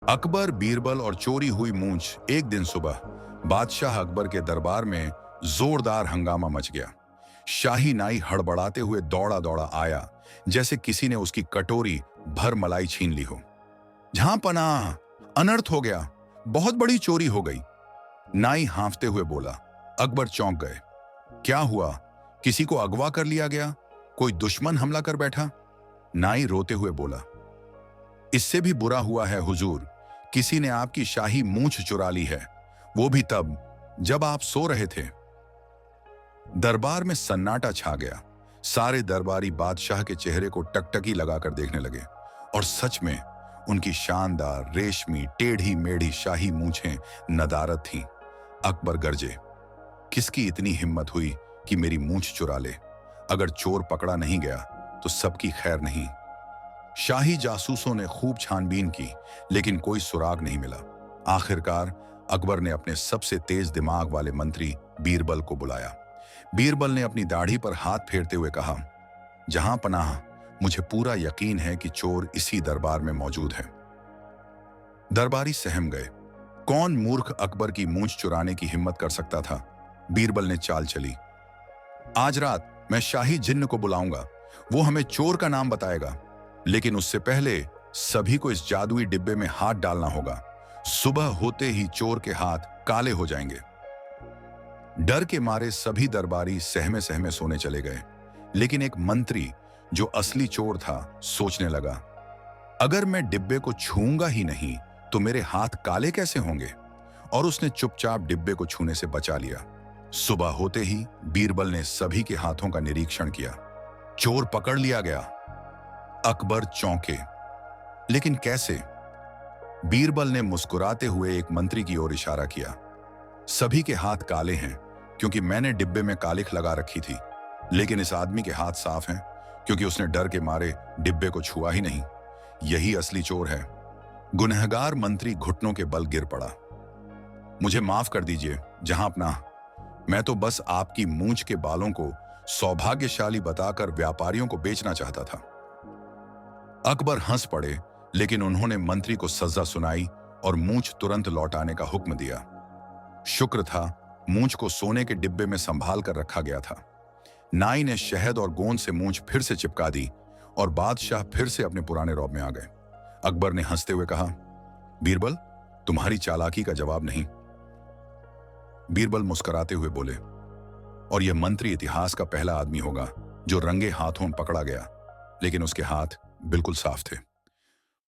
अकबर, बीरबल और चोरी हुई मूंछ। एक दिन सुबह बादशाह अकबर के दरबार में जोरदार हंगामा मच गया। शाही नाई हड़बड़ाते हुए दौड़ा दौड़ा आया, जैसे किसी ने उसकी कटोरी भर मलाई छीन ली हो। जहां पनाह, अनर्थ हो गया, बहुत बड़ी चोरी हो गई। नाई हांफते हुए बोला। अकबर चौंक गए। क्या हुआ? किसी को अगवा कर लिया गया? कोई दुश्मन हमला कर बैठा? नाई रोते हुए बोला, इससे भी बुरा हुआ है हुजूर। किसी ने आपकी शाही मूंछ चुरा ली है, वो भी तब जब आप सो रहे थे। दरबार में सन्नाटा छा गया। सारे दरबारी बादशाह के चेहरे को टकटकी लगाकर देखने लगे और सच में उनकी शानदार रेशमी टेढ़ी मेढ़ी शाही मूंछें नदारत थीं। अकबर गरजे, किसकी इतनी हिम्मत हुई कि मेरी मूंछ चुरा ले? अगर चोर पकड़ा नहीं गया तो सबकी खैर नहीं। शाही जासूसों ने खूब छानबीन की, लेकिन कोई सुराग नहीं मिला। आखिरकार अकबर ने अपने सबसे तेज दिमाग वाले मंत्री बीरबल को बुलाया। बीरबल ने अपनी दाढ़ी पर हाथ फेरते हुए कहा, जहां पनाह, मुझे पूरा यकीन है कि चोर इसी दरबार में मौजूद है। दरबारी सहम गए। कौन मूर्ख अकबर की मूंछ चुराने की हिम्मत कर सकता था? बीरबल ने चाल चली। आज रात मैं शाही जिन्न को बुलाऊंगा, वो हमें चोर का नाम बताएगा, लेकिन उससे पहले सभी को इस जादुई डिब्बे में हाथ डालना होगा। सुबह होते ही चोर के हाथ काले हो जाएंगे। डर के मारे सभी दरबारी सहमे सहमे सोने चले गए, लेकिन एक मंत्री जो असली चोर था सोचने लगा, अगर मैं डिब्बे को छूंगा ही नहीं तो मेरे हाथ काले कैसे होंगे? और उसने चुपचाप डिब्बे को छूने से बचा लिया। सुबह होते ही बीरबल ने सभी के हाथों का निरीक्षण किया। चोर पकड़ लिया गया। अकबर चौंके, लेकिन कैसे? बीरबल ने मुस्कुराते हुए एक मंत्री की ओर इशारा किया। सभी के हाथ काले हैं क्योंकि मैंने डिब्बे में कालिख लगा रखी थी, लेकिन इस आदमी के हाथ साफ हैं क्योंकि उसने डर के मारे डिब्बे को छुआ ही नहीं। यही असली चोर है। गुनहगार मंत्री घुटनों के बल गिर पड़ा। मुझे माफ कर दीजिए जहांपनाह, मैं तो बस आपकी मूंछ के बालों को सौभाग्यशाली बताकर व्यापारियों को बेचना चाहता था। अकबर हंस पड़े, लेकिन उन्होंने मंत्री को सजा सुनाई और मूंछ तुरंत लौटाने का हुक्म दिया। शुक्र था मूंछ को सोने के डिब्बे में संभाल कर रखा गया था। नाई ने शहद और गोंद से मूंछ फिर से चिपका दी और बादशाह फिर से अपने पुराने रौब में आ गए। अकबर ने हंसते हुए कहा, बीरबल, तुम्हारी चालाकी का जवाब नहीं। बीरबल मुस्कुराते हुए बोले, और यह मंत्री इतिहास का पहला आदमी होगा जो रंगे हाथों पकड़ा गया, लेकिन उसके हाथ बिल्कुल साफ थे।